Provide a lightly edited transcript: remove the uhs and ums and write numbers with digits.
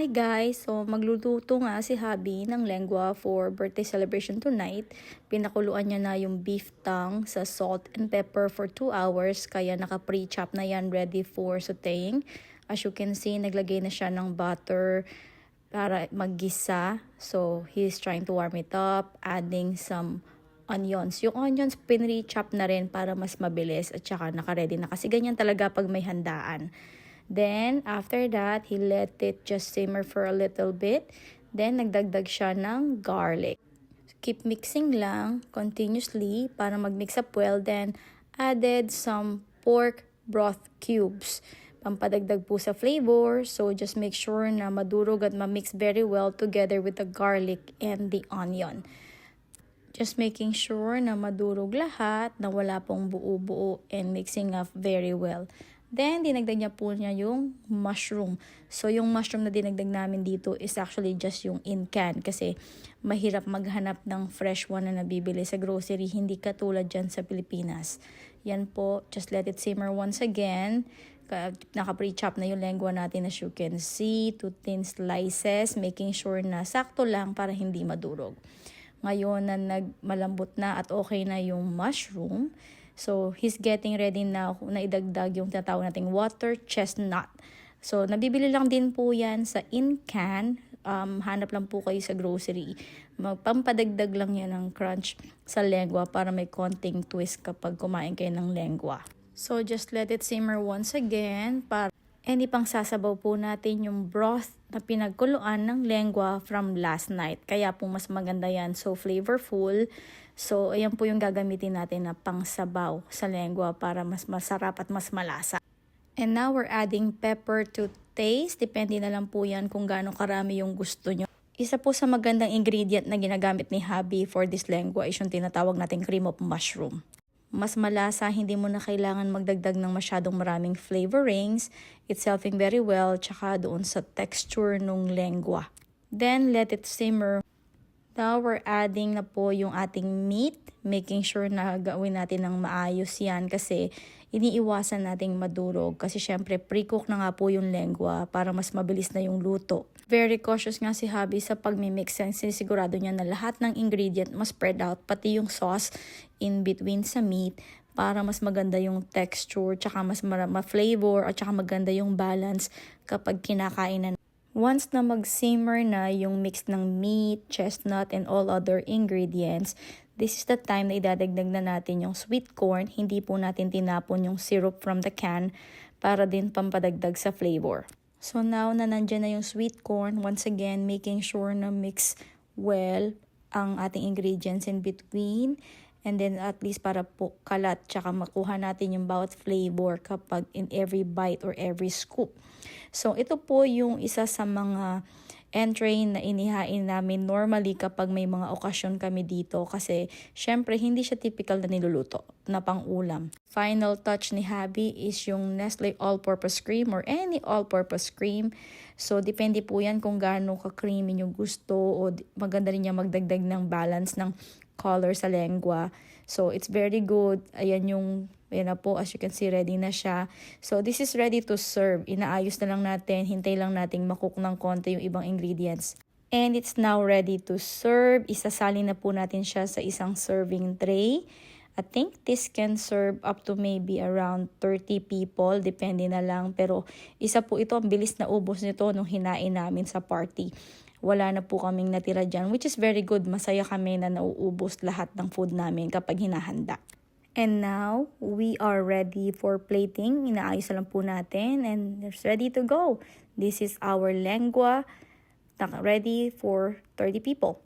Hi guys! So magluluto nga si Habi ng lengua for birthday celebration tonight. Pinakuluan niya na yung beef tongue sa salt and pepper for 2 hours. Kaya naka-pre-chop na yan, ready for sauteing. As you can see, naglagay na siya ng butter para maggisa. So he's trying to warm it up, adding some onions. Yung onions, pinre-chop na rin para mas mabilis at saka naka-ready na. Kasi ganyan talaga pag may handaan. Then, after that, he let it just simmer for a little bit. Then, nagdagdag siya ng garlic. Keep mixing lang continuously para mag-mix up well. Then, added some pork broth cubes. Pampadagdag po sa flavor. So, just make sure na madurog at ma-mix very well together with the garlic and the onion. Just making sure na madurog lahat, na wala pong buo-buo and mixing up very well. Then, dinagdag niya po niya yung mushroom. So, yung mushroom na dinagdag namin dito is actually just yung in can. Kasi, mahirap maghanap ng fresh one na nabibili sa grocery. Hindi katulad dyan sa Pilipinas. Yan po, just let it simmer once again. Naka-pre-chop na yung lengua natin as you can see. 2 thin slices. Making sure na sakto lang para hindi madurog. Ngayon na malambot na at okay na yung mushroom. So, he's getting ready now na idagdag yung tinatawag nating water chestnut. So, nabibili lang din po yan sa in-can. Hanap lang po kayo sa grocery. Magpampadagdag lang yan ng crunch sa lengua para may konting twist kapag kumain kayo ng lengua. So, just let it simmer once again. And ipang sasabaw po natin yung broth na pinagkuluan ng lengua from last night. Kaya po mas maganda yan. So, flavorful. So, ayan po yung gagamitin natin na pangsabaw sa lengua para mas masarap at mas malasa. And now, we're adding pepper to taste. Depende na lang po yan kung gaano karami yung gusto nyo. Isa po sa magandang ingredient na ginagamit ni Habi for this lengua is yung tinatawag nating cream of mushroom. Mas malasa, hindi mo na kailangan magdagdag ng masyadong maraming flavorings. It's helping very well, tsaka doon sa texture nung lengua. Then, let it simmer. Now, we're adding na po yung ating meat. Making sure na gawin natin ng maayos yan kasi iniiwasan nating madurog. Kasi syempre, pre-cook na nga po yung lengua para mas mabilis na yung luto. Very cautious nga si Habi sa pag-mix. Sinisigurado niya na lahat ng ingredient mas spread out, pati yung sauce in between sa meat para mas maganda yung texture, tsaka mas ma-flavor at tsaka maganda yung balance kapag kinakain na. Once na mag-simmer na yung mix ng meat, chestnut, and all other ingredients, this is the time na idadagdag na natin yung sweet corn. Hindi po natin tinapon yung syrup from the can para din pampadagdag sa flavor. So now na nandyan na yung sweet corn, once again, making sure na mix well ang ating ingredients in between. And then at least para po kalat, tsaka makuha natin yung bawat flavor kapag in every bite or every scoop. So ito po yung isa sa mga entree na inihain namin normally kapag may mga okasyon kami dito. Kasi syempre hindi siya typical na niluluto na pang-ulam. Final touch ni Habi is yung Nestle all-purpose cream or any all-purpose cream. So depende po yan kung gaano ka-creamy yung gusto o maganda rin niya magdagdag ng balance ng color sa lengua. So, it's very good. Ayan na po, as you can see, ready na siya. So, this is ready to serve. Inaayos na lang natin, hintay lang nating makook ng konti yung ibang ingredients. And it's now ready to serve. Isasali na po natin siya sa isang serving tray. I think this can serve up to maybe around 30 people. Depende na lang. Pero isa po ito, ang bilis na ubos nito nung hinain namin sa party. Wala na po kaming natira dyan, which is very good. Masaya kami na nauubos lahat ng food namin kapag hinahanda. And now, we are ready for plating. Inaayos na lang po natin and it's ready to go. This is our lengua, ready for 30 people.